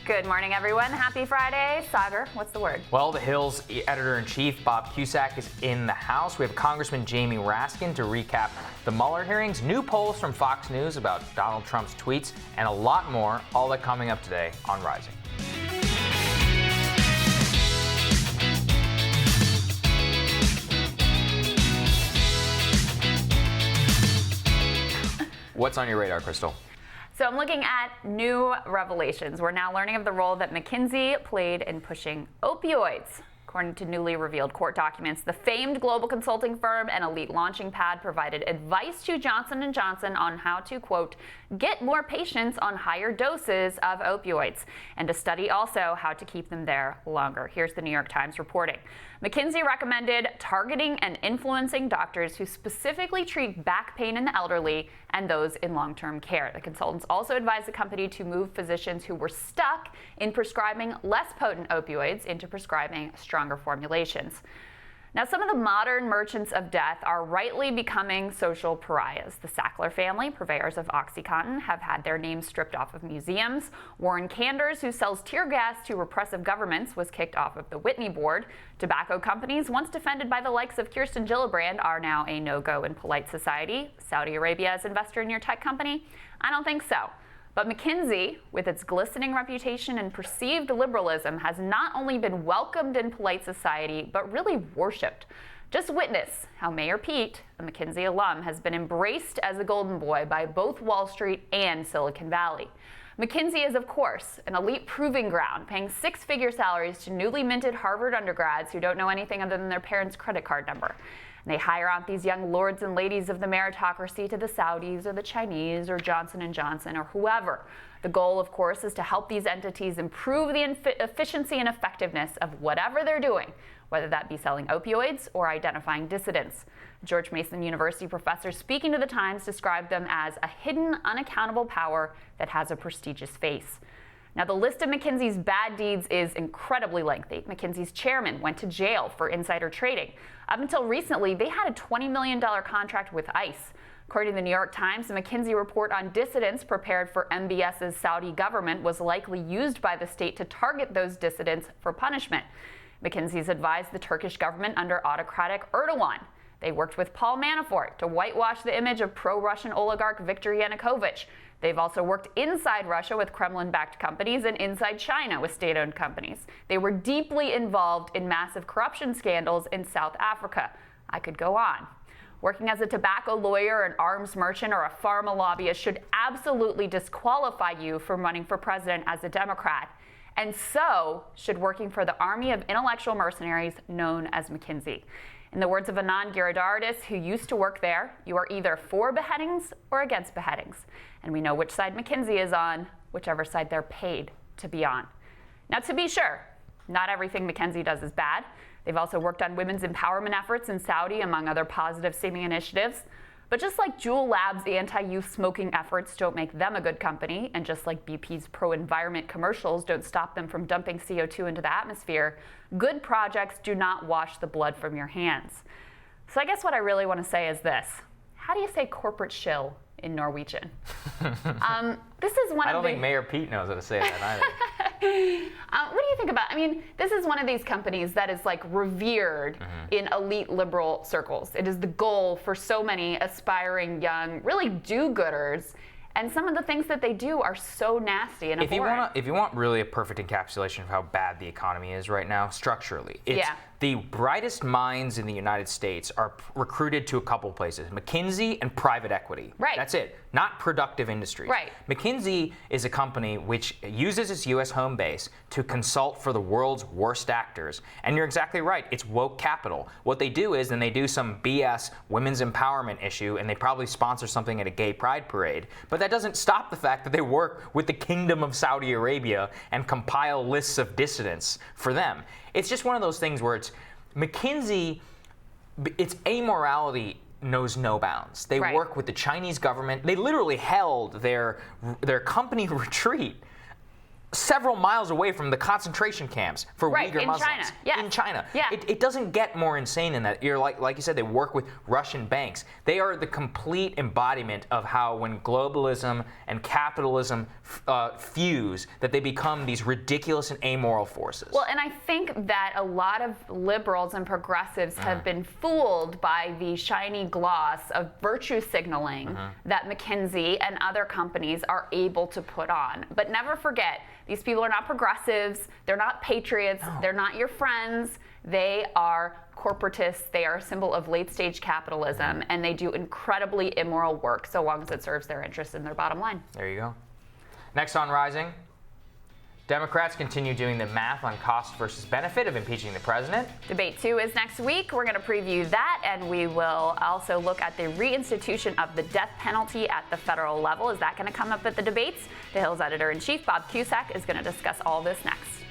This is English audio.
Good morning, everyone. Happy Friday. Sagar, what's the word? Well, the Hill's editor-in-chief, Bob Cusack, is in the House. We have Congressman Jamie Raskin to recap the Mueller hearings, new polls from Fox News about Donald Trump's tweets, and a lot more. All that coming up today on Rising. What's on your radar, Krystal? So I'm looking at new revelations. We're now learning of the role that McKinsey played in pushing opioids. According to newly revealed court documents, the famed global consulting firm and elite launching pad provided advice to Johnson & Johnson on how to, quote, get more patients on higher doses of opioids, and to study also how to keep them there longer. Here's the New York Times reporting. McKinsey recommended targeting and influencing doctors who specifically treat back pain in the elderly and those in long-term care. The consultants also advised the company to move physicians who were stuck in prescribing less potent opioids into prescribing stronger formulations. Now, some of the modern merchants of death are rightly becoming social pariahs. The Sackler family, purveyors of OxyContin, have had their names stripped off of museums. Warren Kanders, who sells tear gas to repressive governments, was kicked off of the Whitney board. Tobacco companies, once defended by the likes of Kirsten Gillibrand, are now a no-go in polite society. Saudi Arabia as investor in your tech company? I don't think so. But McKinsey, with its glistening reputation and perceived liberalism, has not only been welcomed in polite society, but really worshipped. Just witness how Mayor Pete, a McKinsey alum, has been embraced as a golden boy by both Wall Street and Silicon Valley. McKinsey is, of course, an elite proving ground, paying six-figure salaries to newly minted Harvard undergrads who don't know anything other than their parents' credit card number. And they hire out these young lords and ladies of the meritocracy to the Saudis or the Chinese or Johnson & Johnson or whoever. The goal, of course, is to help these entities improve the efficiency and effectiveness of whatever they're doing, whether that be selling opioids or identifying dissidents. George Mason University professor speaking to the Times described them as a hidden, unaccountable power that has a prestigious face. Now, the list of McKinsey's bad deeds is incredibly lengthy. McKinsey's chairman went to jail for insider trading. Up until recently, they had a $20 million contract with ICE. According to the New York Times, the McKinsey report on dissidents prepared for MBS's Saudi government was likely used by the state to target those dissidents for punishment. McKinsey's advised the Turkish government under autocratic Erdogan. They worked with Paul Manafort to whitewash the image of pro-Russian oligarch Viktor Yanukovych. They've also worked inside Russia with Kremlin-backed companies and inside China with state-owned companies. They were deeply involved in massive corruption scandals in South Africa. I could go on. Working as a tobacco lawyer, an arms merchant, or a pharma lobbyist should absolutely disqualify you from running for president as a Democrat. And so should working for the army of intellectual mercenaries known as McKinsey. In the words of Anand Giridharadas, who used to work there, you are either for beheadings or against beheadings. And we know which side McKinsey is on, whichever side they're paid to be on. Now, to be sure, not everything McKinsey does is bad. They've also worked on women's empowerment efforts in Saudi, among other positive-seeming initiatives. But just like Juul Labs' anti-youth smoking efforts don't make them a good company, and just like BP's pro-environment commercials don't stop them from dumping CO2 into the atmosphere, good projects do not wash the blood from your hands. So I guess what I really want to say is this. How do you say corporate shill in Norwegian? This is one I don't think Mayor Pete knows how to say that either. What do you think about? I mean, this is one of these companies that is like revered in elite liberal circles. It is the goal for so many aspiring young, really do-gooders. And some of the things that they do are so nasty and abhorrent. If you want really a perfect encapsulation of how bad the economy is right now, structurally, it's the brightest minds in the United States are recruited to a couple places: McKinsey and private equity. Right. That's it. Not productive industries. Right. McKinsey is a company which uses its U.S. home base to consult for the world's worst actors. And you're exactly right. It's woke capital. What they do is, then they do some BS women's empowerment issue, and they probably sponsor something at a gay pride parade. But that doesn't stop the fact that they work with the Kingdom of Saudi Arabia and compile lists of dissidents for them. It's just one of those things where it's McKinsey, its amorality knows no bounds. They work with the Chinese government. They literally held their company retreat several miles away from the concentration camps for Uyghur in Muslims. China. Yes. In China. Yeah. It doesn't get more insane than that. You're like you said, they work with Russian banks. They are the complete embodiment of how when globalism and capitalism fuse, that they become these ridiculous and amoral forces. Well, and I think that a lot of liberals and progressives have been fooled by the shiny gloss of virtue signaling that McKinsey and other companies are able to put on. But never forget, these people are not progressives, they're not patriots, they're not your friends, they are corporatists, they are a symbol of late-stage capitalism, and they do incredibly immoral work so long as it serves their interests and their bottom line. There you go. Next on Rising, Democrats continue doing the math on cost versus benefit of impeaching the president. Debate 2 is next week. We're going to preview that, and we will also look at the reinstitution of the death penalty at the federal level. Is that going to come up at the debates? The Hill's editor-in-chief, Bob Cusack, is going to discuss all this next.